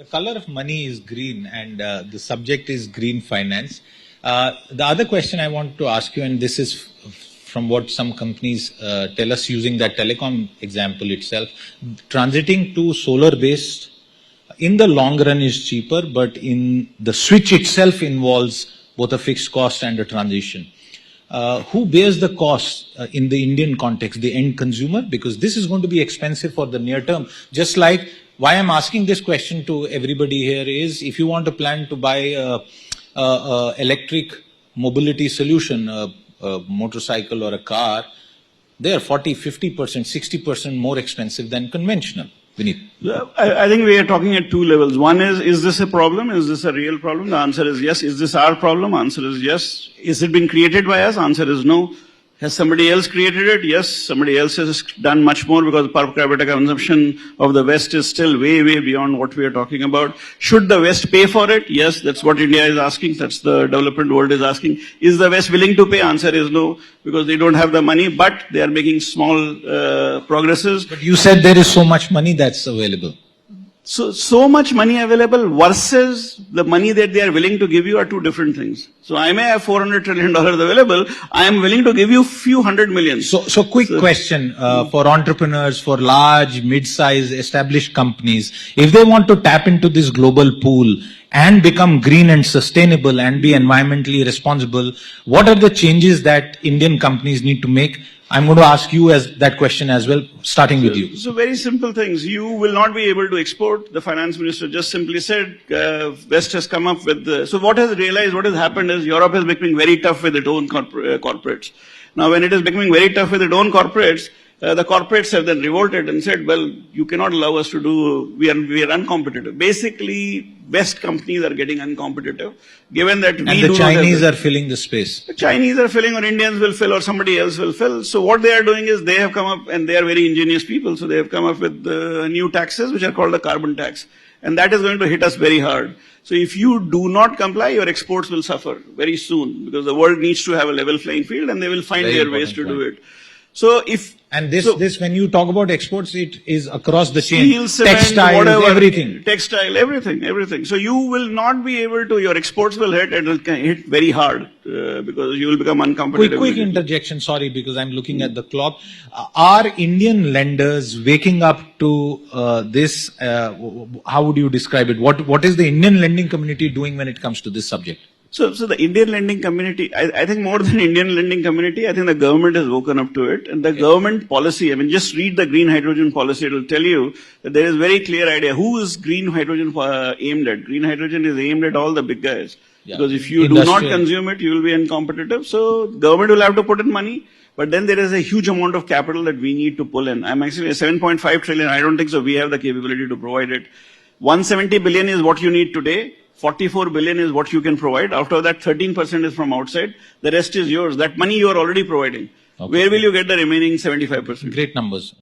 The color of money is green, and the subject is green finance. The other question I want to ask you, and this is from what some companies tell us using that telecom example itself, transiting to solar-based in the long run is cheaper, but in the switch itself involves both a fixed cost and a transition. Who bears the cost in the Indian context? The end consumer? Because this is going to be expensive for the near term. Just like why I'm asking this question to everybody here is, if you want to plan to buy a electric mobility solution, a motorcycle or a car, they are 40, 50%, 60% more expensive than conventional. Vineet. I think we are talking at two levels. One is this a problem? Is this a real problem? The answer is yes. Is this our problem? Answer is yes. Is it been created by us? Answer is no. Has somebody else created it? Yes. Somebody else has done much more, because per capita consumption of the West is still way, way beyond what we are talking about. Should the West pay for it? Yes. That's what India is asking. That's the development world is asking. Is the West willing to pay? Answer is no, because they don't have the money, but they are making small progresses. But you said there is so much money that's available. So much money available versus the money that they are willing to give you are two different things. So I may have $400 trillion available. I am willing to give you few hundred million. So quick question for entrepreneurs, for large, mid-size, established companies. If they want to tap into this global pool and become green and sustainable and be environmentally responsible, what are the changes that Indian companies need to make? I'm going to ask you that question as well, starting with you. So very simple things. You will not be able to export. The finance minister just simply said, West has come up with so what has happened is Europe is becoming very tough with its own corporates. Now when it is becoming very tough with its own corporates, the corporates have then revolted and said, well, you cannot allow us to do, we are uncompetitive. Basically, West companies are getting uncompetitive, given that and the Chinese are filling the space. The Chinese are filling, or Indians will fill, or somebody else will fill. So what they are doing is they have come up, and they are very ingenious people, so they have come up with new taxes, which are called the carbon tax. And that is going to hit us very hard. So if you do not comply, your exports will suffer very soon, because the world needs to have a level playing field, and they will find their ways to do it. So this when you talk about exports, it is across the chain. Steel, cement, textile, whatever, everything. Textile, everything. So you will not be able to, your exports will hit very hard, because you will become uncompetitive. Quick interjection, sorry, because I'm looking at the clock. Are Indian lenders waking up to this? How would you describe it? What is the Indian lending community doing when it comes to this subject? So the Indian lending community, I think more than Indian lending community, I think the government has woken up to it. And the government policy, I mean, just read the green hydrogen policy. It will tell you that there is very clear idea. Who is green hydrogen aimed at? Green hydrogen is aimed at all the big guys. Yeah. Because if you do not consume it, you will be uncompetitive. So government will have to put in money. But then there is a huge amount of capital that we need to pull in. I'm actually 7.5 trillion. I don't think so. We have the capability to provide it. 170 billion is what you need today. 44 billion is what you can provide. After that, 13% is from outside. The rest is yours. That money you are already providing. Okay. Where will you get the remaining 75%? Great numbers.